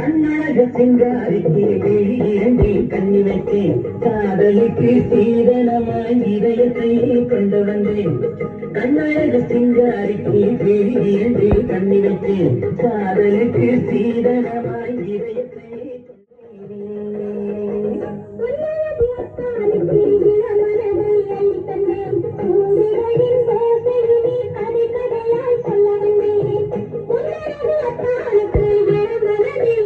கண்ணழக சிங்காரிக்கு விழி கண்ணி வைத்தேன் காதலுக்கு சீதனமாய் இதயத்தை கொண்டு வந்தேன் கண்ணழக சிங்காரிக்கு விழி கண்ணி வைத்தேன் காதலுக்கு சீதனமாய் இதயத்தை